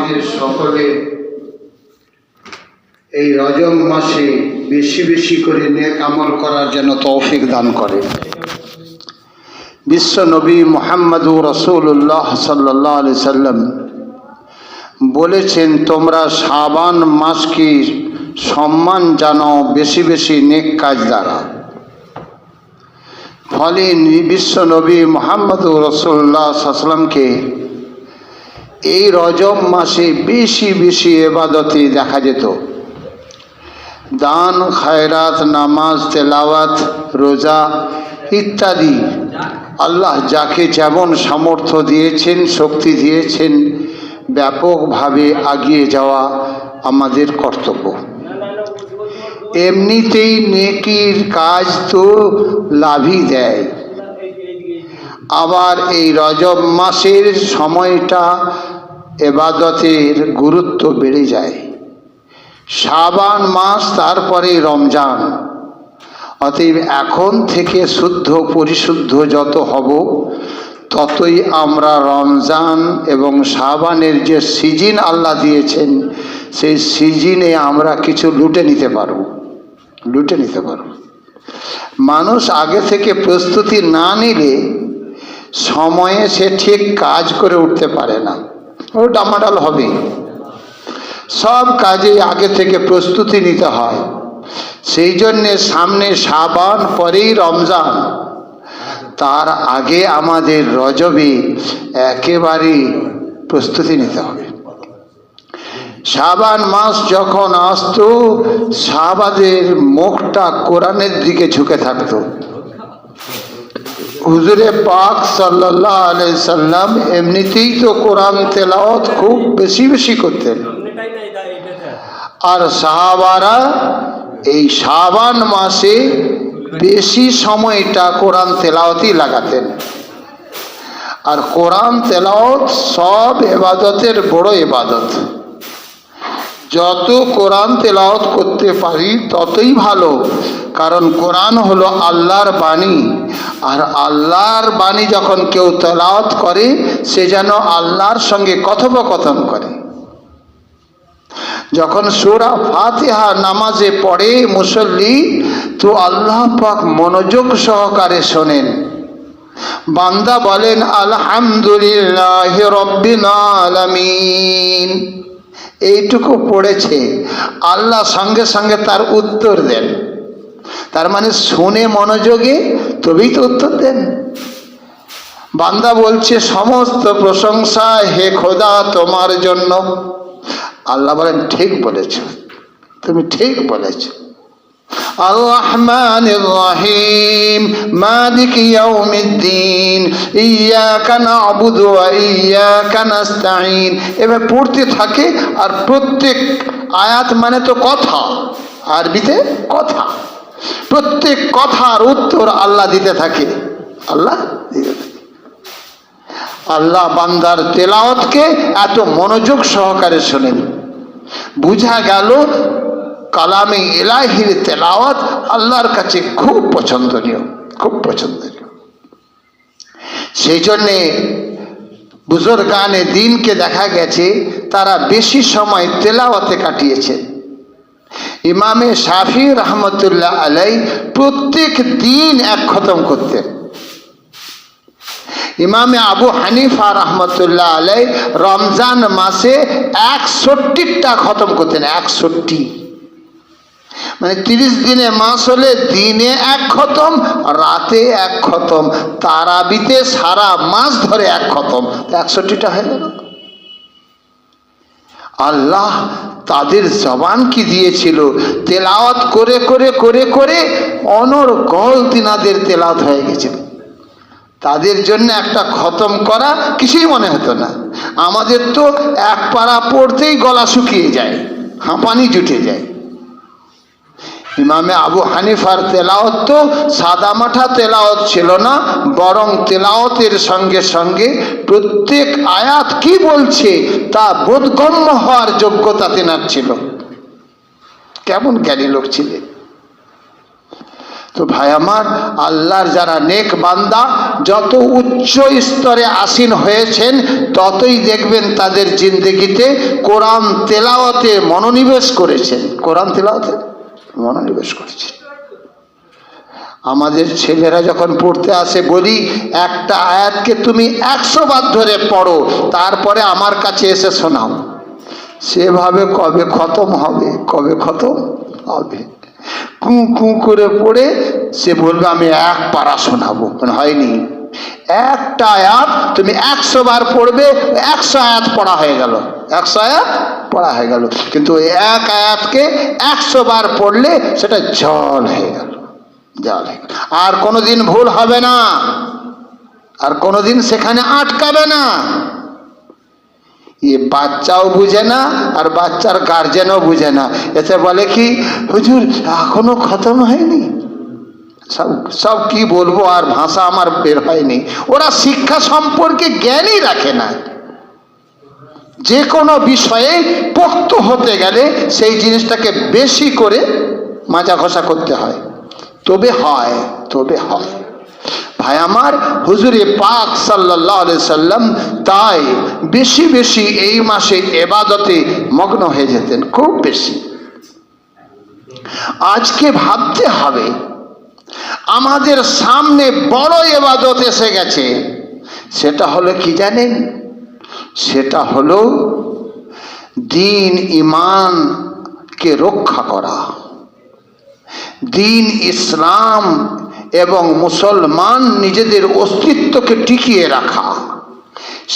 আমাদের সকলে এই রজব মাসে বেশি বেশি করে নেক আমল করার জন্য তৌফিক দান করে। বিশ্ব নবী মুহাম্মদুর রাসূলুল্লাহ সাল্লাল্লাহু আলাইহি সাল্লাম বলেছেন, তোমরা শাবান মাসকে সম্মান জানাও বেশি বেশি নেক কাজ দ্বারা। ফলে বিশ্ব নবী মুহাম্মদুর রাসূলুল্লাহ সাল্লাল্লাহু আলাইহি সাল্লামকে এই রজব মাসে বেশি বেশি ইবাদতে দেখা যেত। দান, খায়রাত, নামাজ, তেলাওয়াত, রোজা ইত্যাদি আল্লাহ যাকে যেমন সামর্থ্য দিয়েছেন, শক্তি দিয়েছেন, ব্যাপকভাবে এগিয়ে যাওয়া আমাদের কর্তব্য। এমনিতেই নেকির কাজ তো লাভই দেয়, আবার এই রজব মাসের সময়টা ইবাদতের গুরুত্ব বেড়ে যায়। শাবান মাস, তারপরে রমজান। অতএব এখন থেকে শুদ্ধ পরিশুদ্ধ যত হব, ততই আমরা রমজান এবং শাবানের যে সিজন আল্লাহ দিয়েছেন, সেই সিজনে আমরা কিছু লুটে নিতে পারব। মানুষ আগে থেকে প্রস্তুতি না নিলে সময়ে সে ঠিক কাজ করে উঠতে পারে না, ও ডামাডাল হবে। সব কাজে আগে থেকে প্রস্তুতি নিতে হয়। সেই জন্যে সামনে শাবান, পরেই রমজান, তার আগে আমাদের রজবে একেবারে প্রস্তুতি নিতে হবে। শাবান মাস যখন আসতো, সাহাবাদের মুখটা কোরআনের দিকে ঝুঁকে থাকতো। হুজুরে পাক সাল্লাল্লাহু আলাইহি সাল্লাম এমনিতেই তো কোরআন তেলাওয়াত খুব বেশি বেশি করতেন, আর সাহাবারা এই শাবান মাসে বেশি সময়টা কোরআন তেলাওয়াতেই লাগাতেন। আর কোরআন তেলাওয়াত সব ইবাদতের বড় ইবাদত। যত কোরআন তেলাওয়াত করতে পারি ততই ভালো, কারণ কোরআন হলো আল্লাহর বাণী। আর আল্লাহর বাণী যখন কেউ তেলাওয়াত করে, সে যেন আল্লাহর সঙ্গে কথোপকথন করে। যখন সূরা ফাতিহা নামাজে পড়ে মুসল্লি, তো আল্লাহ পাক মনোযোগ সহকারে শোনেন। বান্দা বলেন আলহামদুলিল্লাহি রাব্বিল আলামিন, এইটুকু পড়েছে, আল্লাহ সঙ্গে সঙ্গে তার উত্তর দেন। তার মানে শুনে মনোযোগে, তবেই তো উত্তর দেন। বান্দা বলছে সমস্ত প্রশংসা হে খোদা তোমার জন্য, আল্লাহ বলেন ঠিক বলেছ, তুমি ঠিক বলেছ। আর রহমানির রহিম মালিক ইয়াউমিদ্দিন ইয়্যাকা না'বুদু ওয়া ইয়্যাকা নাস্তাঈন, এভাবে পড়তে থাকে। আর প্রত্যেক আয়াত মানে তো কথা, আরবিতে কথা, প্রত্যেক কথার উত্তর আল্লাহ দিতে থাকে। আল্লাহ বান্দার তেলাওয়াতকে এত মনোযোগ সহকারে শোনেন। বুঝা গেল কালামে ইলাহির তেলাওয়াত আল্লাহর কাছে খুব পছন্দনীয়, খুব পছন্দনীয়। সেই জন্যে বুজুর্গানে দ্বীনকে দেখা গেছে তারা বেশি সময় তেলাওয়াতে কাটিয়েছেন। ইমামে শাফি রহমতুল্লাহ আলাইহি প্রত্যেক দিন এক খতম করতেন। ইমামে আবু হানিফা রহমতুল্লাহ আলাইহি রমজান মাসে 61টা খতম করতেন। 61, মানে 30 দিনে মাস হলে দিনে এক খতম, রাতে এক খতম, তারাবিতে সারা মাস ধরে এক খতম, 61টা হয়ে গেল। আল্লাহ তাদের জবান কি দিয়েছিল, তেলাওয়াত করে করে করে করে অনর্গল তিনাদের তেলাওয়াত হয়ে গেছিল। তাদের জন্য একটা খতম করা কিছুই মনে হতো না। আমাদের তো এক পারা পড়তেই গলা শুকিয়ে যায়, হাঁপানি জুটে যায়। ইমামে আবু হানিফার তেলাওয়াত তো সাদামাঠা তেলাওয়াত ছিল না, বরং তেলাওয়াতের সঙ্গে সঙ্গে প্রত্যেক আয়াত কি বলছে তা বোধগম্য হওয়ার যোগ্যতা তেনার ছিল। কেমন জ্ঞানী লোক ছিলেন! তো ভাই আমার, আল্লাহর যারা নেক বান্দা যত উচ্চ স্তরে আসীন হয়েছেন, ততই দেখবেন তাদের জিন্দেগিতে কোরআন তেলাওয়াতে মনোনিবেশ করেছেন, কোরআন তেলাওয়াতে মনোনিবেশ করেছেন। আমাদের ছেলেরা যখন পড়তে আসে, বলি একটা আয়াতকে তুমি 100 বার ধরে পড়ো, তারপরে আমার কাছে এসে শোনাও। সেভাবে কবে খতম হবে, কবে খতম হবে? কু কু করে পড়ে সে বলবে আমি 1 পারা শোনাবো। হয়নি, একটা আয়াত তুমি 100 বার পড়বে, 100 আয়াত পড়া হয়ে গেল, 100 আয়াত পড়া হয়ে গেল। কিন্তু ওই এক আয়াতকে 100 বার পড়লে সেটা জল হয়ে গেল, জল হয়ে গেল। আর কোনোদিন ভুল হবে না, আর কোনোদিন সেখানে আটকাবে না। এ বাচ্চাও বুঝে না, আর বাচ্চার গার্জেনও বুঝে না। এতে বলে কি, হুজুর এখনো খতম হয়নি। সব কি বলবো, আর ভাষা আমার বের হয়নি। ওরা শিক্ষা সম্পর্কে জ্ঞানই রাখে না। যে কোনো বিষয়ে পোক্ত হতে গেলে সেই জিনিসটাকে বেশি করে মাজা ঘষা করতে হয়, তবে হয়, তবে হয়। ভাই আমার, হুজুরে পাক সাল্লাল্লাহু আলাইহি সাল্লাম তাই বেশি বেশি এই মাসে ইবাদতে মগ্ন হয়ে যেতেন, খুব বেশি। আজকে ভাবতে হবে, আমাদের সামনে বড় ইবাদত এসে গেছে। সেটা হলো কি জানেন? সেটা হলো দ্বীন ঈমানকে রক্ষা করা, দ্বীন ইসলাম এবং মুসলমান নিজেদের অস্তিত্বকে টিকিয়ে রাখা।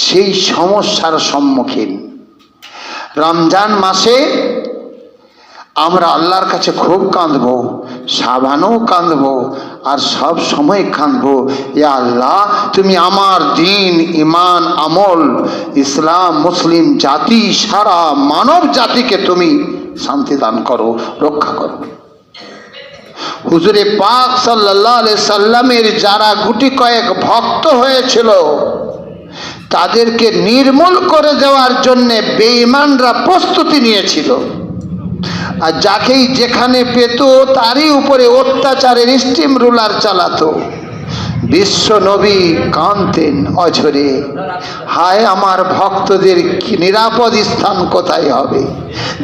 সেই সমস্যার সম্মুখীন রমজান মাসে আমরা আল্লাহর কাছে খুব কাঁদব, সাবানও কাঁদব, আর সব সময় কাঁদব, ইয়া আল্লাহ তুমি আমার দ্বীন ঈমান আমল ইসলাম মুসলিম জাতি সারা মানব জাতিকে তুমি শান্তি দান করো, রক্ষা করো। হুজুরে পাক সাল্লাল্লাহু আলাইহি সাল্লামের যারা গুটি কয়েক ভক্ত হয়েছিল, তাদেরকে নির্মূল করে দেওয়ার জন্য বেঈমানরা প্রস্তুতি নিয়েছিল। আর যাকেই যেখানে পেত তারই উপরে অত্যাচারের স্টিম রুলার চালাতো। বিশ্ব নবী কাঁদতেন অঝরে, হায় আমার ভক্তদের কি নিরাপদ স্থান কোথায় হবে,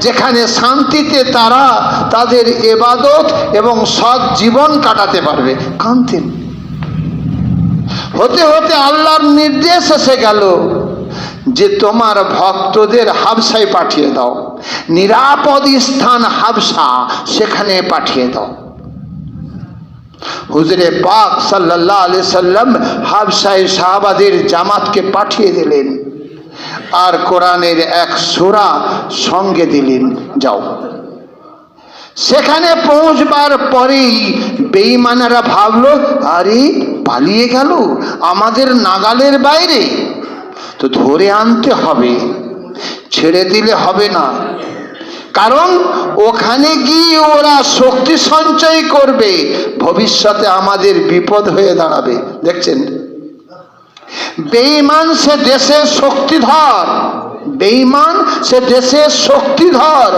যেখানে শান্তিতে তারা তাদের ইবাদত এবং সৎ জীবন কাটাতে পারবে। কাঁদতেন। হতে হতে আল্লাহর নির্দেশ এসে গেল যে তোমার ভক্তদের হাবশায় পাঠিয়ে দাও, নিরাপদ স্থান হাবশা, সেখানে পাঠিয়ে দাও। হুজুরে পাক সাল্লাল্লাহু আলাইহি সাল্লাম হাবশায় সাহাবাদের জামাতকে পাঠিয়ে দিলেন, আর কোরআনের এক সূরা সঙ্গে দিলেন, যাও। সেখানে পৌঁছবার পরেই বেঈমানেরা ভাবলো, আরে পালিয়ে গেল, আমাদের নাগালের বাইরে, তো ধরে আনতে হবে, ছেড়ে দিলে হবে না। কারণ ওখানে গিয়ে ওরা শক্তি সঞ্চয় করবে, ভবিষ্যতে আমাদের বিপদ হয়ে দাঁড়াবে। দেখছেন, বেঈমান সে দেশের শক্তিধর, বেঈমান সে দেশের শক্তিধর।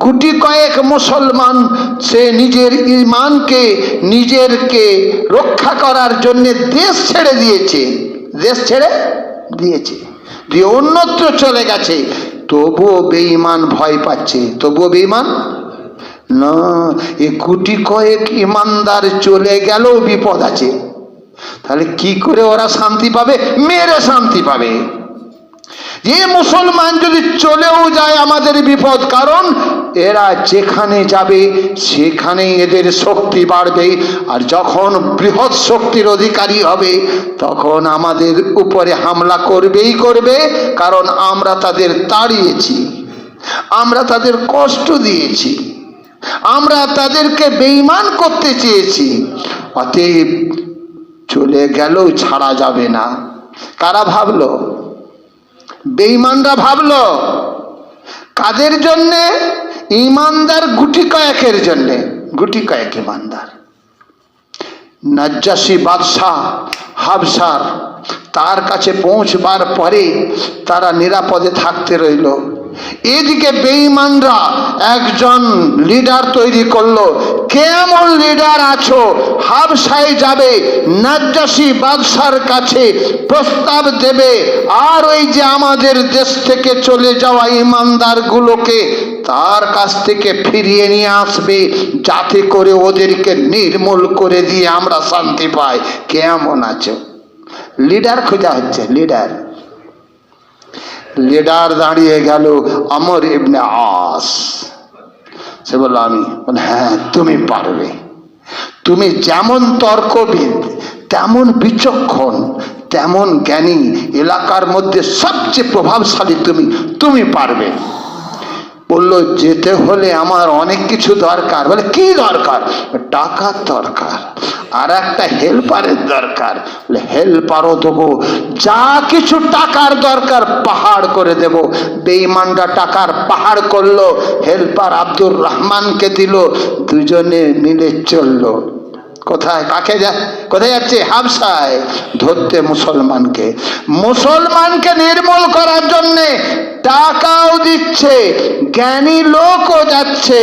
গুটি কয়েক মুসলমান সে নিজের ঈমানকে নিজেরকে রক্ষা করার জন্য দেশ ছেড়ে দিয়েছে, দেশ ছেড়ে দিয়েছে, দিয়ে অন্যত্র চলে গেছে। তবুও বেঈমান ভয় পাচ্ছে, তবুও বেঈমান না, এ গুটি কয়েক ইমানদার চলে গেলেও বিপদ আছে। তাহলে কি করে ওরা শান্তি পাবে? মেরে শান্তি পাবে। যে মুসলমান যদি চলেও যায় আমাদের বিপদ, কারণ এরা যেখানে যাবে সেখানেই এদের শক্তি বাড়বে, আর যখন বৃহৎ শক্তির অধিকারী হবে তখন আমাদের উপরে হামলা করবেই করবে। কারণ আমরা তাদের তাড়িয়েছি, আমরা তাদের কষ্ট দিয়েছি, আমরা তাদেরকে বেঈমান করতে চেয়েছি। অতএব চলে গেলেও ছাড়া যাবে না। কারা ভাবলো? বেঈমানরা ভাবলো। কাদের জন্যে? ঈমানদার গুটি কয়েকের জন্যে, গুটি কয়েক ঈমানদার। নাজ্জাশী বাদশাহ হাবশার, তার কাছে পৌঁছবার পরে তারা নিরাপদে থাকতে রইল। এদিকে বেঈমানরা একজন লিডার তৈরি করলো, কেমন লিডার আছো? হাবশায় যাবে, নাজ্জাশী বাদশার কাছে প্রস্তাব দেবে, আর ওই যে আমাদের দেশ থেকে চলে যাওয়া ইমানদার গুলোকে তার কাছ থেকে ফিরিয়ে নিয়ে আসবে, যাতে করে ওদেরকে নির্মূল করে দিয়ে আমরা শান্তি পাই। কেমন আছো? লিডার খোঁজা হচ্ছে, লিডার। লিডার দাঁড়িয়ে গেল আমর ইবনে আস। সে বলল আমি। বলে হ্যাঁ তুমি পারবে, তুমি যেমন তর্কবিদ, তেমন বিচক্ষণ, তেমন জ্ঞানী, এলাকার মধ্যে সবচেয়ে প্রভাবশালী তুমি পারবে। বলল যেতে হলে আমার অনেক কিছু দরকার। বলে কি দরকার? টাকার দরকার, আর একটা হেল্পারের দরকার। বলে হেল্পারও দেবো, যা কিছু টাকার দরকার পাহাড় করে দেব। বেঈমানরা টাকার পাহাড় করলো, হেল্পার আব্দুর রহমানকে দিল, দুজনে মিলে চললো। কোথায়? কাকে কোথায় যাচ্ছে? হাবশায় ধরতে মুসলমানকে। মুসলমানকে নির্মূল করার জন্যে টাকাও দিচ্ছে, জ্ঞানী লোকও যাচ্ছে,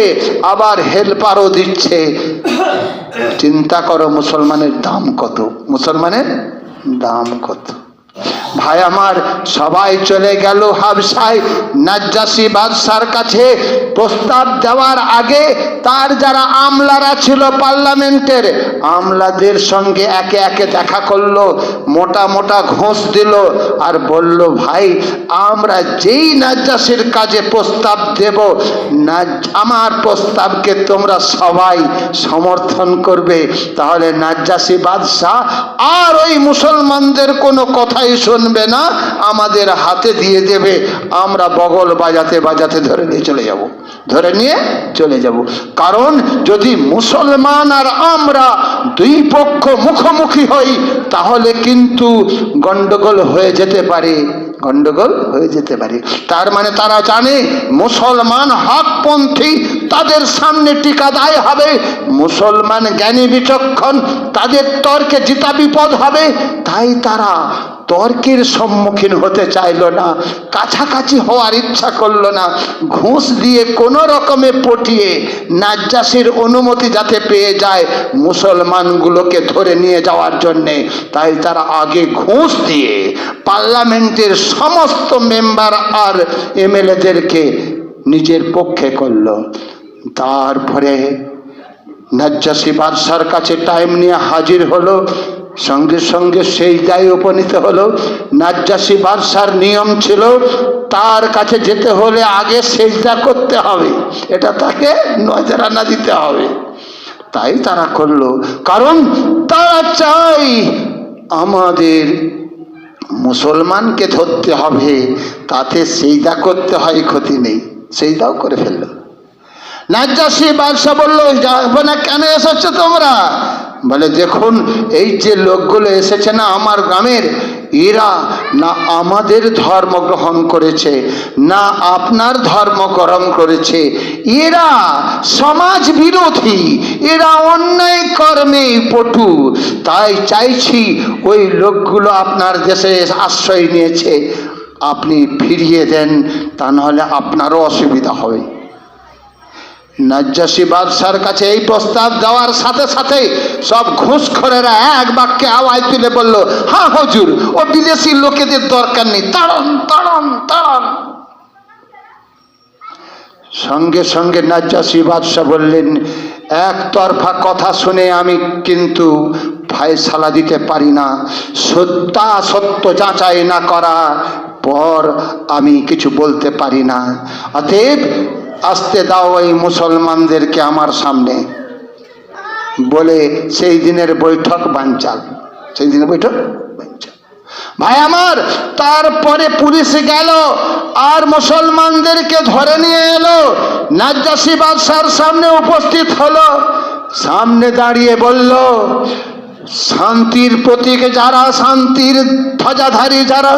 আবার হেল্পারও দিচ্ছে। চিন্তা করো মুসলমানের দাম কত, মুসলমানের দাম কত। ভাই আমার, সবাই চলে গেল হাবশায় নাজ্জাশী বাদশার কাছে। প্রস্তাব দেওয়ার আগে তার যারা আমলারা ছিল পার্লামেন্টের, আমলাদের সঙ্গে একে একে দেখা করলো, মোটা মোটা ঘোষ দিল, আর বলল ভাই আমরা যেই নাজ্জাশীর কাজে প্রস্তাব দেব, আমার প্রস্তাবকে তোমরা সবাই সমর্থন করবে, তাহলে নাজ্জাশী বাদশাহ আর ওই মুসলমানদের কোনো কথাই শুনবে না, আমাদের হাতে দিয়ে দেবে, আমরা বগল বাজাতে বাজাতে ধরে নিয়ে চলে যাব। কারণ যদি মুসলমান আর আমরা দুই পক্ষ মুখোমুখি হই, তাহলে কিন্তু গন্ডগোল হয়ে যেতে পারে, গন্ডগোল হয়ে যেতে পারে। তার মানে তারা জানে মুসলমান হকপন্থী, তাদের সামনে টিকাদায় হবে, মুসলমান জ্ঞানী বিচক্ষণ, তাদের তর্কে জিতা বিপদ হবে, তাই তারা তর্কের সম্মুখীন হতে চাইল না, কাছাকাছি হওয়ার ইচ্ছা করলো না। ঘুষ দিয়ে কোনো রকমে পটিয়ে নাজ্জাশীর অনুমতি যাতে পেয়ে যায় মুসলমানগুলোকে ধরে নিয়ে যাওয়ার জন্যে, তাই তারা আগে ঘুষ দিয়ে পার্লামেন্টের সমস্ত মেম্বার আর এমএলএদেরকে নিজের পক্ষে করলো। তারপরে নাজ্জাশী বাদশার কাছে টাইম নিয়ে হাজির হলো, সঙ্গে সঙ্গে সেজদায় উপনীত হলো। নাজ্জাশী বাদশার নিয়ম ছিল তার কাছে যেতে হলে আগে সেজদা করতে হবে, এটা তাকে নজরানা দিতে হবে। তাই তারা করলো, কারণ তারা চাই আমাদের মুসলমানকে ধরতে হবে, তাতে সেজদা করতে হয়, ক্ষতি নেই, সেজদাও করে ফেললো। নাজ্জাশী বাদশা বলল যাবো না, কেন এসেছো তোমরা? বলে দেখুন এই যে লোকগুলো এসেছে না আমার গ্রামের, এরা না আমাদের ধর্ম গ্রহণ করেছে, না আপনার ধর্ম গ্রহণ করেছে, এরা সমাজ বিরোধী, এরা অন্যায় কর্মে পটু। তাই চাইছি ওই লোকগুলো আপনার দেশে আশ্রয় নিয়েছে, আপনি ফিরিয়ে দেন, তা নাহলে আপনারও অসুবিধা হবে। নাজ্জাশী বাদশার কাছে এই প্রস্তাব দেওয়ার সাথে সাথে সব ঘুষখোরেরা এক বাক্যে আওয়াজ তুলে বলল, হ্যাঁ হুজুর, ও বিদেশি লোকেদের দরকার নেই, তাড়ান তাড়ান তাড়ান। সঙ্গে সঙ্গে নাজ্জাশী বাদশা বললেন, একতরফা কথা শুনে আমি কিন্তু ফায়সালা দিতে পারি না, সত্য যাচাই না করা পর আমি কিছু বলতে পারি না। অতএব আসতে দাও ওই মুসলমানদেরকে আমার সামনে। বলে সেই দিনের বৈঠক বানচাল, সেই দিনের বৈঠক বানচাল। ভাই আমার, তারপরে পুলিশ গেল আর মুসলমানদেরকে ধরে নিয়ে এলো, নাজ্জাশী বাদশার সামনে উপস্থিত হলো। সামনে দাঁড়িয়ে বলল, শান্তির প্রতীক যারা, শান্তির ধ্বজাধারী যারা,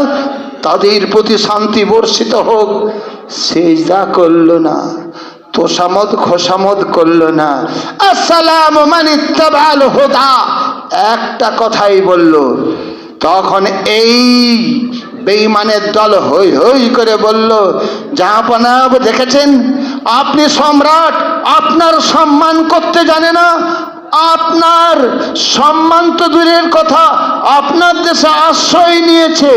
তাদের প্রতি শান্তি বর্ষিত হোক। সেজদা করলো না, তোষামত খোসামত করলো না, আসসালামু মান ইত্তাবাল হুদা, একটা কথাই বলল। তখন এই বেঈমানের দল হই হই করে বলল, জাহাপনাব দেখেছেন, আপনি সম্রাট, আপনার সম্মান করতে জানে না। আপনার সম্মান তো দূরের কথা, আপনার দেশে আশ্রয় নিয়েছে,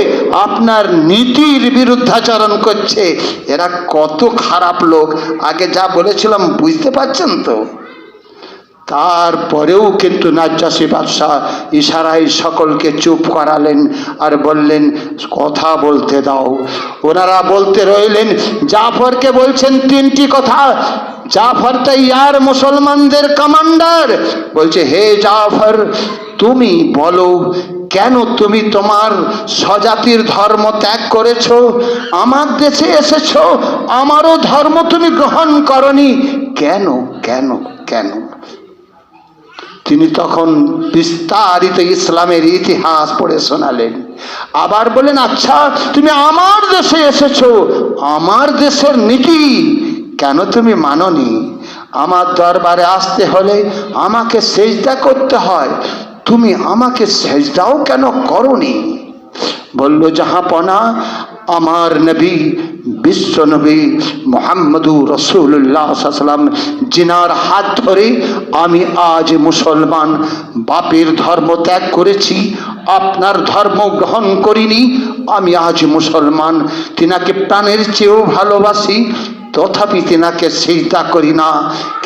আপনার নীতির বিরুদ্ধাচরণ করছে। এরা কত খারাপ লোক, আগে যা বলেছিলাম বুঝতে পারছেন তো? তারপরেও কিন্তু নাজ্জাশী বাদশাহ ইশারায় সকলকে চুপ করালেন আর বললেন কথা বলতে দাও। ওনারা বলতে রইলেন। জাফরকে বলছেন তিনটি কথা। জাফর তাইয়ার মুসলমানদের কমান্ডার, বলছে হে জাফর, তুমি বলো কেন তুমি তোমার স্বজাতির ধর্ম ত্যাগ করেছো, আমার দেশে এসেছো, আমারও ধর্ম তুমি গ্রহণ করনি, কেন কেন কেন? তিনি তখন বিস্তারিত ইসলামের ইতিহাস পড়ে শোনালেন। আবার বলেন আচ্ছা তুমি আমার দেশে এসেছো, আমার দেশের নীতি কেন তুমি মাননি? আমার দরবারে আসতে হলে আমাকে সেজদা করতে হয়, তুমি আমাকে সেজদাও কেন করনি? বলল জাহাপনা, আমার নবী বিশ্ব নবী মুহাম্মদুর রাসূলুল্লাহ সাল্লাল্লাহু আলাইহি ওয়াসাল্লাম জিনার হাত ধরে আমি আজ মুসলমান। বাপের ধর্ম ত্যাগ করেছি, আপনার ধর্ম গ্রহণ করিনি, আমি আজ মুসলমান। তিনাকে প্রাণের চেয়েও ভালোবাসি, তথাপি তিনাকে সিজদা করি না।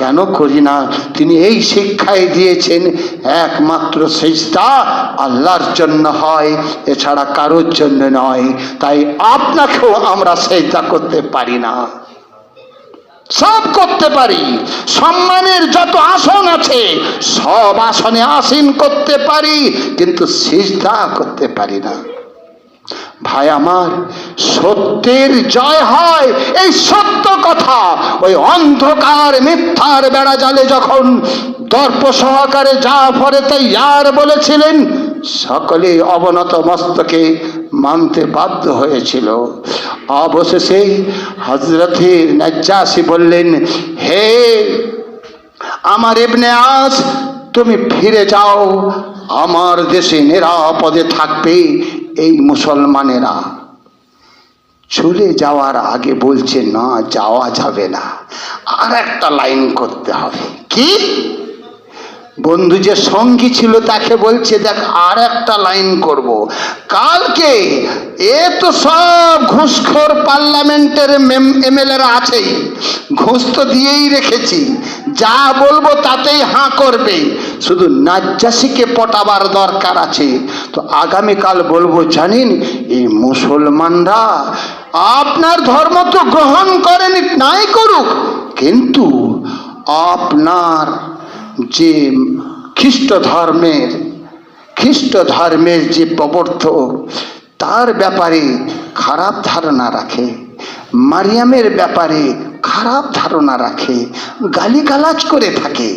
কেন করি না? তিনি এই শিক্ষাই দিয়েছেন একমাত্র সিজদা আল্লাহর জন্য হয়, এছাড়া কারোর জন্য নয়। তাই আপনাকেও আমরা সিজদা করতে পারি না। সব করতে পারি, সম্মানের যত আসন আছে সব আসনে আসীন করতে পারি, কিন্তু সিজদা করতে পারি না। ভাই আমার, সত্যের জয় হয়, এই সত্য কথা ওই অন্ধকার মিথ্যার বেড়া জালে যখন দর্প সহকারে জাফর তাইয়ার বলেছিলেন, সকলে অবনত মস্তকে মানতে বাধ্য হয়েছিল। অবশেষে হযরতে নাজ্জাশী বললেন, হে আমার ইবনে আস, তুমি ফিরে যাও, আমার দেশে নিরাপদে থাকবে। এই মুসলমানেরা চলে যাওয়ার আগে বলছে না, যাওয়া যাবে না, আর একটা লাইন করতে হবে। কি? বন্ধু যে সঙ্গী ছিল তাকে বলছে দেখ আর একটা লাইন করব। কালকে এ তো সব ঘুষখোর পার্লামেন্টের এমএলএরা আছেই, ঘুষ তো দিয়েই রেখেছি, যা বলবো তাতেই হাঁ করবে, শুধু নাজ্জাশীকে পটাবার দরকার আছে। তো আগামীকাল বলবো জানেন এই মুসলমানরা আপনার ধর্ম তো গ্রহণ করেনি, নাই করুক, কিন্তু আপনার যে খ্রিস্ট ধর্মের যে প্রবর্তক তার ব্যাপারে খারাপ ধারণা রাখে, মারিয়ামের ব্যাপারে খারাপ ধারণা রাখে, গালিগালাজ করে থাকে।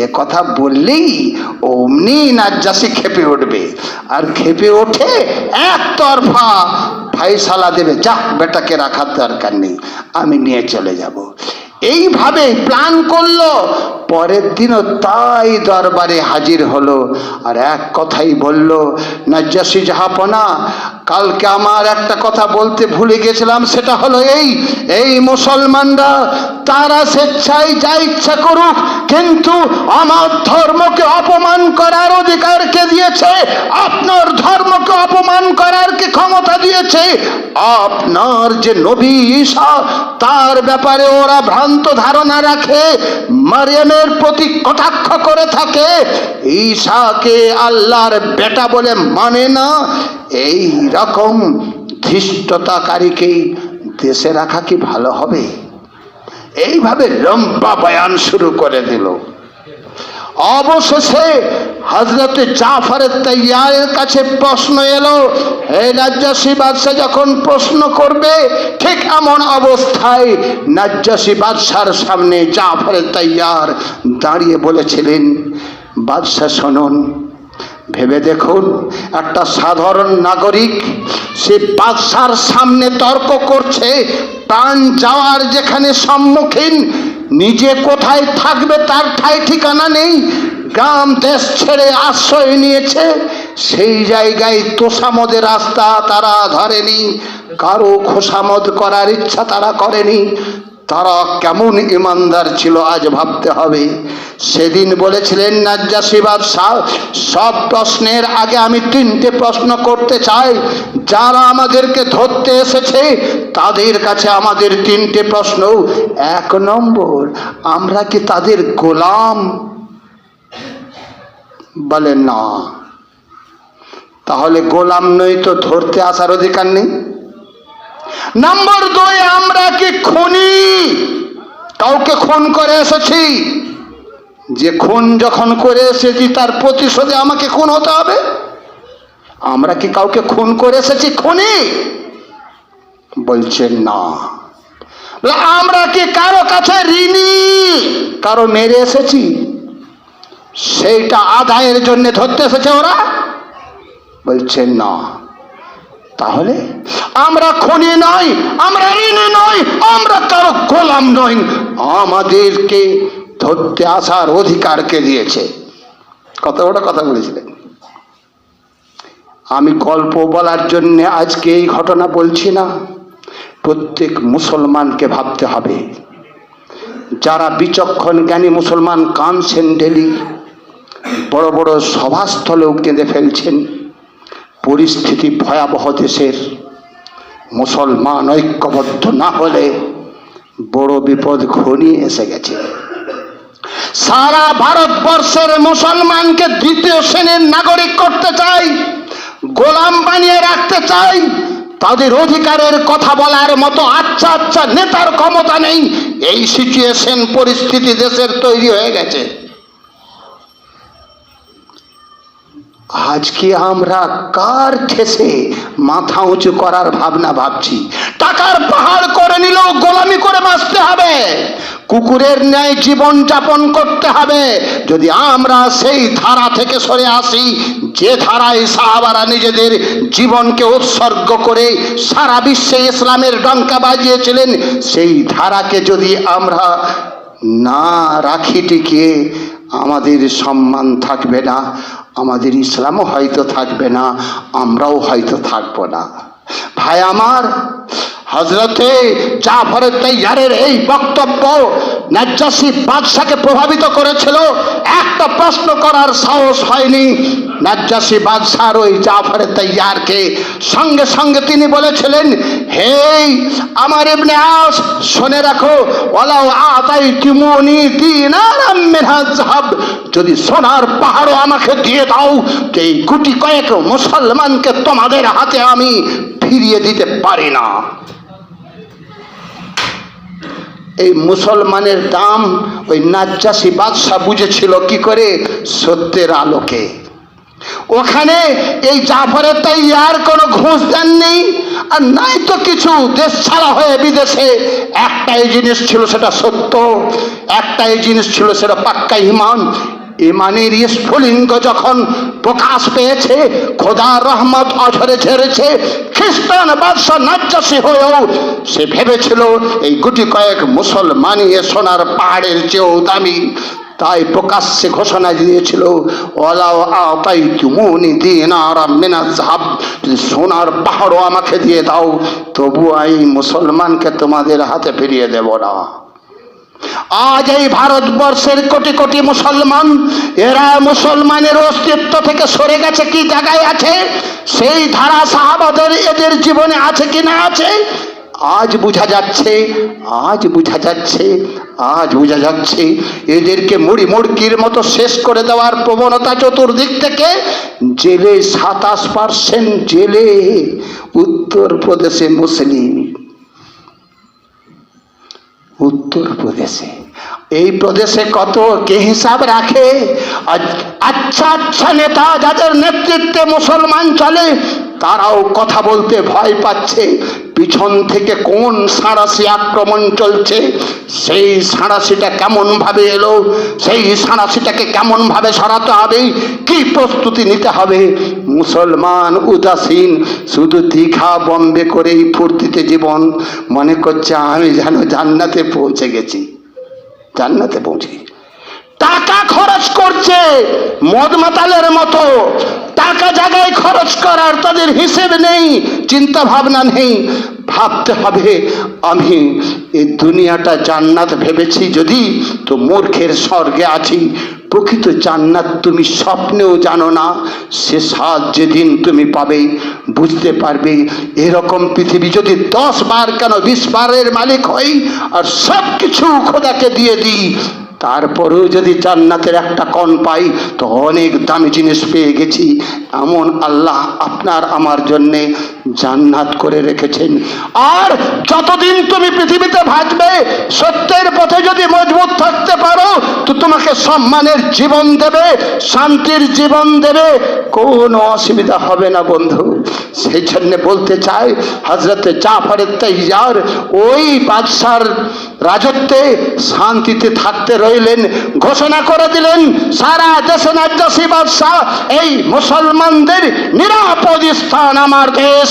এ কথা বললেই অমনি নাজ্জাশী খেপে উঠবে, আর খেপে ওঠে একতরফা ফায়সালা দেবে, যা বেটাকে রাখার দরকার নেই, আমি নিয়ে চলে যাব। এইভাবে প্ল্যান করলো। পরের দিনও তাই দরবারে হাজির হলো, আর এক কথাই বলল, নাজ্জাশী জাহাপনা, কালকে আমার একটা কথা বলতে ভুলে গেছিলাম, সেটা হলো এই মুসলমানরা তারা স্বেচ্ছায় যা ইচ্ছা করুক, কিন্তু আমার ধর্মকে অপমান করার অধিকার কে দিয়েছে? আপনার ধর্মকে অপমান করার কে ক্ষমতা দিয়েছে? আপনার যে নবী ঈসা তার ব্যাপারে ওরা ভ্রান্ত ধারণা রাখে, মারিয়ামের প্রতি কটাক্ষ করে থাকে, ঈসাকে আল্লাহর বেটা বলে মানে না। এই রকম ধৃষ্টতাকারীকে দেশে রাখা কি ভালো হবে? এইভাবে লম্বা বয়ান শুরু করে দিল। অবশেষে হযরতে জাফর তাইয়ারের কাছে প্রশ্ন এলো, হে নাজ্জাশী বাদশাহ যখন প্রশ্ন করবে, ঠিক এমন অবস্থায় নাজ্জাশী বাদশার সামনে জাফর তাইয়ার দাঁড়িয়ে বলেছিলেন, বাদশাহ শুনুন, ভেবে দেখুন, একটা সাধারণ নাগরিক সে বাদশার সামনে তর্ক করছে, প্রাণ যাওয়ার যেখানে সম্মুখীন, নিজে কোথায় থাকবে তার ঠাই ঠিকানা নেই, গ্রাম দেশ ছেড়ে আশ্রয় নিয়েছে, সেই জায়গায় তোষামদের রাস্তা তারা ধরেনি, কারো খোসামদ করার ইচ্ছা তারা করেনি, তারা কেমন ইমানদার ছিল আজ ভাবতে হবে। সেদিন বলেছিলেন নাজ্জাশী বাদশাহ, সব প্রশ্নের আগে আমি 3টে প্রশ্ন করতে চাই। যারা আমাদেরকে ধরতে এসেছে তাদের কাছে আমাদের 3টে প্রশ্ন। 1 নম্বর, আমরা কি তাদের গোলাম? বলে না। তাহলে গোলাম নই তো ধরতে আসার অধিকার নেই। নম্বর 2, আমরা কি খুনি? কাউকে খুন করে এসেছি? যে খুন যখন করে এসেছি তার প্রতিশোধে আমাকে খুন হতে হবে? আমরা কি কাউকে খুন করে এসেছি খুনি? বলছেন না। আমরা কি কারো কাছে ঋণী? কারো মেরে এসেছি? সেইটা আদায়ের জন্য ধরতে এসেছে ওরা? বলছেন না। তাহলে আমরা খুনি নই, আমরা ঋণী নই, আমরা কারো গোলাম নই। আমাদেরকে ধরতে আসার অধিকার কে দিয়েছে? কত বড় কথা বলেছিলেন। আমি গল্প বলার জন্য আজকে এই ঘটনা বলছি না। প্রত্যেক মুসলমানকে ভাবতে হবে। যারা বিচক্ষণ জ্ঞানী মুসলমান কাঁদছেন ডেলি, বড় বড় সভাস্থলেও কেঁদে ফেলছেন। পরিস্থিতি ভয়াবহ দেশের। মুসলমান ঐক্যবদ্ধ না হলে বড় বিপদ ঘনিয়ে এসে গেছে। সারা ভারতবর্ষের মুসলমানকে 2য় শ্রেণীর নাগরিক করতে চাই, গোলাম বানিয়ে রাখতে চাই। তাদের অধিকারের কথা বলার মতো আচ্ছা নেতার ক্ষমতা নেই। এই সিচুয়েশন, পরিস্থিতি দেশের তৈরি হয়ে গেছে। আজকে আমরা কার ঠেসে মাথা উঁচু করার ভাবনা ভাবছি? টাকার পাহাড় করে নিলেও গোলামি করে বাঁচতে হবে, কুকুরের ন্যায় জীবন যাপন করতে হবে। যদি আমরা সেই ধারা থেকে সরে আসি, যে ধারায় সাহাবারা নিজেদের জীবনকে উৎসর্গ করে সারা বিশ্বে ইসলামের ডঙ্কা বাজিয়েছিলেন, সেই ধারাকে যদি আমরা না রাখি টিকিয়ে, আমাদের সম্মান থাকবে না, আমাদের ইসলামও হয়তো থাকবে না, আমরাও হয়তো থাকবো না। ভাই আমার, হযরতে জাফর তাইয়ারের এই বক্তব্য নাজ্জাশী বাদশাকে প্রভাবিত করেছিল। একটা প্রশ্ন করার সাহস হয়নি নাজ্জাশী বাদশার ওই জাফর তাইয়ারকে। সঙ্গে সঙ্গে তিনি বলেছিলেন, হে আমার ইবনে আস, শুনে রাখো, ওয়ালাউ আতাইতুমুনি দিনারাম মিনাজ যাহাব, যদি সোনার পাহাড়ও আমাকে দিয়ে দাও, এই গুটি কয়েক মুসলমানকে তোমাদের হাতে আমি ফিরিয়ে দিতে পারি না। এই মুসলমানের দাম ওই নাজ্জাশী বাদশা বুঝেছিল কি করে? সত্যের আলোকে। ওখানে এই জাফরের তাইয়ার কোনো ঘুষ দেননি, আর নাই তো কিছু। দেশ ছাড়া হয়ে বিদেশে একটাই জিনিস ছিল, সেটা সত্য। একটাই জিনিস ছিল, সেটা পাক্কা ঈমান। ইমানের স্ফুলিঙ্গ যখন প্রকাশ পেয়েছে, খোদার রহমত অঝরে ঝরেছে, খ্রিস্টান বাদশা নাজ্জাশী হয়েও সে ভেবেছিল এই গুটি কয়েক মুসলমানই সোনার পাহাড়ের চেয়েও দামি। তাই প্রকাশ্যে ঘোষণা দিয়েছিল, ওয়ালাউ আতাইতুমুনি দিনারাম মিনাজ যাহাব, যদি সোনার পাহাড়ও আমাকে দিয়ে দাও, তবু এই মুসলমানকে তোমাদের হাতে ফিরিয়ে দেব না। আজ এই ভারতবর্ষের কোটি কোটি মুসলমান, এরা মুসলমানের অস্তিত্ব থেকে সরে গেছে। কি জায়গায় আছে? সেই ধারা সাহাবাদের এদের জীবনে আছে কি না আছে? আজ বোঝা যাচ্ছে, আজ বোঝা যাচ্ছে, আজ বোঝা যাচ্ছে। এদেরকে মুড়ি মুড়কির মতো শেষ করে দেওয়ার প্রবণতা চতুর্দিক থেকে। জেলে 27% জেলে উত্তরপ্রদেশে মুসলিম। উত্তরপ্রদেশে, এই প্রদেশে কত কে হিসাব রাখে? আচ্ছা নেতা যাদের নেতৃত্বে মুসলমান চলে, তারাও কথা বলতে ভয় পাচ্ছে। পিছন থেকে কোন সাঁড়াশি আক্রমণ চলছে, সেই সাঁড়াশিটা কেমন ভাবে এলো, সেই সাঁড়াশিটাকে কেমন ভাবে সরাতে হবে, কি প্রস্তুতি নিতে হবে। মুসলমান উদাসীন, শুধু দীঘা বম্বে করেই ফুর্তিতে জীবন। মনে করছে আমি যেন জান্নাতে পৌঁছে গেছি, জান্নাতে পৌঁছে। টাকা খরচ করছে মদ মাতালের মতো। টাকা জায়গায় খরচ করার তাদের হিসেব নেই, চিন্তা ভাবনা নেই। ভাবতে হবে আমি এই দুনিয়াটা জান্নাত ভেবেছি যদি, তো মূর্খের স্বর্গে আছি। প্রকৃত জান্নাত তুমি স্বপ্নেও জানো না, সে স্বাদ যেদিন তুমি পাবে বুঝতে পারবে। এরকম পৃথিবী যদি 10 বার কেন 20 বারের মালিক হই আর সব কিছু খোদাকে দিয়ে দিই, তারপরেও যদি জান্নাতের একটা কণ পাই তো অনেক দামি জিনিস পেয়ে গেছি। এমন আল্লাহ আপনার আমার জন্যে জান্নাত করে রেখেছেন। আর যতদিন তুমি পৃথিবীতে ভাসবে, সত্যের পথে যদি মজবুত থাকতে পারো তো তোমাকে সম্মানের জীবন দেবে, শান্তির জীবন দেবে, কোনো অসুবিধা হবে না বন্ধু। সেই জন্য বলতে চাই, হযরতে জাফর তাইয়ার ওই বাদশার রাজত্বে শান্তিতে থাকতে রইলেন, ঘোষণা করে দিলেন সারা দেশে নাজ্জাশী বাদশাহ, এই মুসলমানদের নিরাপদ স্থান আমার দেশ,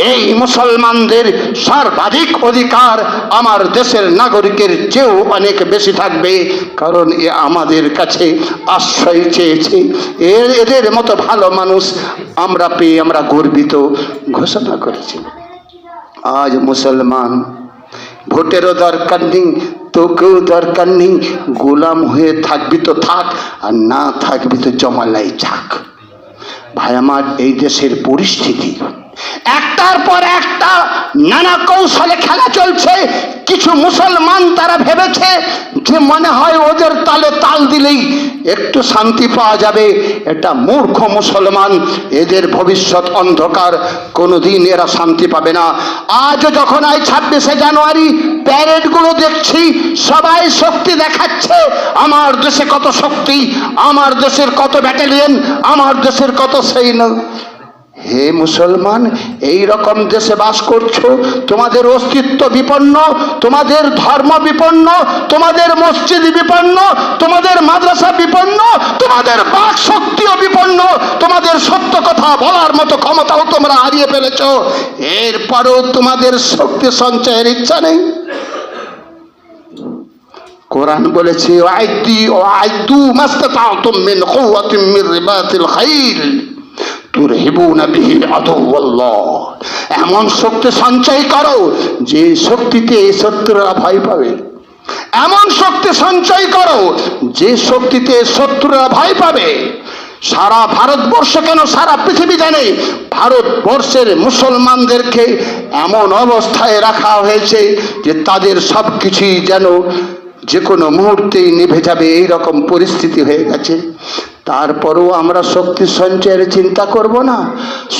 এই মুসলমানদের সর্বাধিক অধিকার আমার দেশের নাগরিকের চেয়েও অনেক বেশি থাকবে, কারণ এ আমাদের কাছে আশ্রয় চেয়েছে। এদের মতো ভালো মানুষ আমরা পেয়ে আমরা গর্বিত, ঘোষণা করেছি। আজ মুসলমান ভোটেরও দরকার নেই, তোকেও দরকার নেই, গোলাম হয়ে থাকবি তো থাক, আর না থাকবি তো জমালাই যাক। ভাই আমার, এই দেশের পরিস্থিতি একটার পর একটা নানা কৌশলে খেলা চলছে। কিছু মুসলমান তারা ভেবেছে যে মনে হয় ওদের তালে তাল দিলেই একটু শান্তি পাওয়া যাবে। এটা মূর্খ মুসলমান, এদের ভবিষ্যৎ অন্ধকার, কোনোদিন এরা শান্তি পাবে না। আজ যখন 26শে জানুয়ারি প্যারেডগুলো দেখছি, সবাই শক্তি দেখাচ্ছে, আমার দেশে কত শক্তি, আমার দেশের কত ব্যাটালিয়ন, আমার দেশের কত সৈন্য। হে মুসলমান, এই রকম দেশে বাস করছো, তোমাদের অস্তিত্ব বিপন্ন, তোমাদের ধর্ম বিপন্ন, তোমাদের মসজিদ বিপন্ন, তোমাদের মাদ্রাসা বিপন্ন, তোমাদের বাক শক্তিও বিপন্ন, তোমাদের সত্য কথা বলার মতো ক্ষমতাও তোমরা হারিয়ে ফেলেছো। এরপরও তোমাদের শক্তি সঞ্চয়ের ইচ্ছা নেই। কোরআন বলেছে ওয়াইদু মাস্তাতাতুম মিন কুওয়াতিন মিন রিবাতিল খাইল তুরহিবুনা বিহি আদুওয়াল্লাহ, এমন শক্তি সঞ্চয় করো যে শক্তিতে শত্রুরা ভয় পাবে। এমন শক্তি সঞ্চয় করো যে শক্তিতে শত্রুরা ভয় পাবে। সারা ভারতবর্ষ কেন, সারা পৃথিবী জানে ভারতবর্ষের মুসলমানদেরকে এমন অবস্থায় রাখা হয়েছে যে তাদের সব কিছুই যেন যে কোনো মুহূর্তেই নিভে যাবে, এইরকম পরিস্থিতি হয়ে গেছে। তারপরেও আমরা শক্তি সঞ্চয়ের চিন্তা করব না,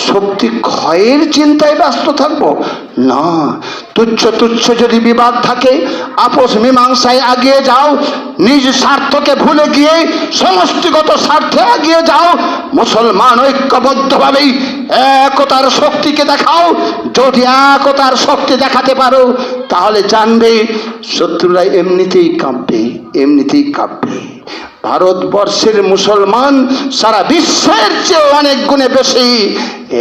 শক্তি ক্ষয়ের চিন্তায় ব্যস্ত থাকবো না। তুচ্ছ তুচ্ছ যদি বিবাদ থাকে, আপোষ মীমাংসায় আগিয়ে যাও, নিজ স্বার্থকে ভুলে গিয়ে সমষ্টিগত স্বার্থে আগিয়ে যাও। মুসলমান ঐক্যবদ্ধভাবেই একতার শক্তিকে দেখাও। যদি একতার শক্তি দেখাতে পারো তাহলে জানবে শত্রুরা এমনিতেই কাঁপবে, এমনিতেই কাঁপবে। ভারতবর্ষের মুসলমান সারা বিশ্বের চেয়ে অনেক গুণে বেশি।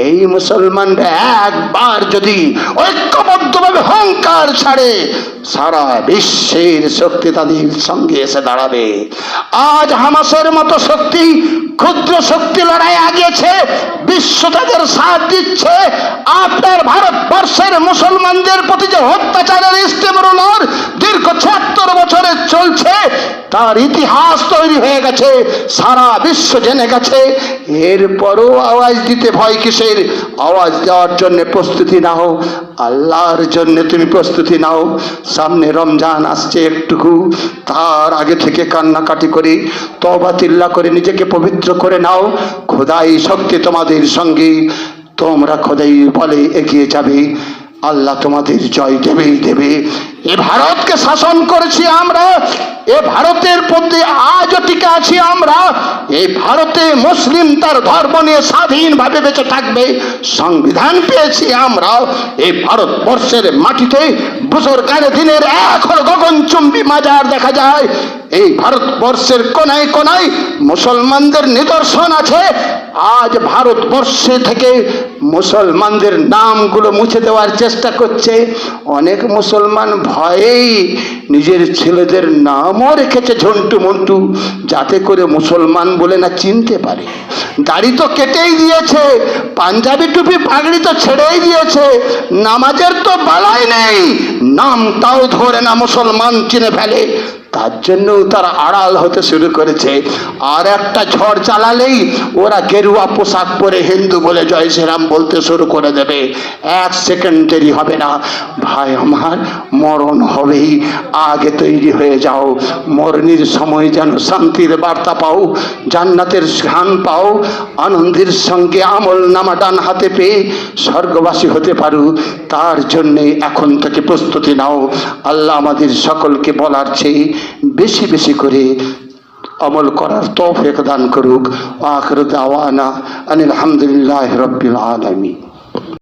এই মুসলমানরা একবার যদি ঐক্যবদ্ধভাবে অহংকার ছাড়ে, সারা বিশ্বের শক্তি তাদের সঙ্গে এসে দাঁড়াবে। আজ হামাসের মতো শক্তি, ক্ষুদ্র শক্তি লড়াই আগিয়েছে, বিশ্ব তাদের সাথ দিচ্ছে। আপনার ভারতবর্ষের মুসলমানদের প্রতি যে অত্যাচারের স্টিমরোলার দীর্ঘ 76 বছরে চলছে, তার ইতিহাস তৈরি হয়ে গেছে, সারা বিশ্ব জেনে গেছে। এরপরও আওয়াজ দিতে ভয় কিসের? আওয়াজ দেওয়ার জন্য প্রস্তুতি নাও, আল্লাহর জন্য তুমি প্রস্তুতি নাও। সামনে রমজান আসছে, একটুকু তার আগে থেকে কান্নাকাটি করে তওবা তিল্লা করে নিজেকে পবিত্র করে নাও। খোদাই শক্তি তোমাদের সঙ্গে, তোমরা খোদাই বলে এগিয়ে যাবে, আল্লাহ তোমাদের জয় দেবেই দেবে। এ ভারতকে শাসন করেছি আমরা, এ ভারতের প্রতি আজও টিকে আছি আমরা। এই ভারতে মুসলিম তার ধর্ম নিয়ে স্বাধীনভাবে বেঁচে থাকবে, সংবিধান পেয়েছি আমরা। এই ভারতবর্ষের মাটিতে বুজুর্গানে দিনের এখনো গগনচুম্বী মাজার দেখা যায়। এই ভারতবর্ষের কোনায় কোনায় মুসলমানদের নিদর্শন আছে। আজ ভারতবর্ষে থেকে মুসলমানদের নামগুলো মুছে দেওয়ার চেষ্টা করছে। অনেক মুসলমান ভয়েই নিজের ছেলেদের নামও রেখেছে ঝন্টু মন্টু, যাতে করে মুসলমান বলে না চিনতে পারে। দাড়ি তো কেটেই দিয়েছে, পাঞ্জাবি টুপি পাগড়ি তো ছেড়েই দিয়েছে, নামাজের তো বালাই নেই, নামটাও ধরে না মুসলমান চিনে ফেলে। তার জন্য তারা আড়াল হতে শুরু করেছে। আর একটা ঝড় চালালেই ওরা গেরুয়া পোশাক পরে হিন্দু বলে জয় শ্রীরাম বলতে শুরু করে দেবে। 1 সেকেন্ড দেরি হবে না। ভাই আমার, মরণ হবেই, আগে তৈরি হয়ে যাও। মরণের সময় যেন শান্তির বার্তা পাও, জান্নাতের ঘ্রাণ পাও, আনন্দের সঙ্গে আমল নামা ডান হাতে পেয়ে স্বর্গবাসী হতে পারো। তার জন্যে এখন থেকে প্রস্তুতি নাও। আল্লাহ আমাদের সকলকে বলার চেয়ে বেশি বেশি করে আমল করার তৌফিক দান করুক। আখির দাওয়ানা আনিল হামদুলিল্লাহি রাব্বিল আলামিন।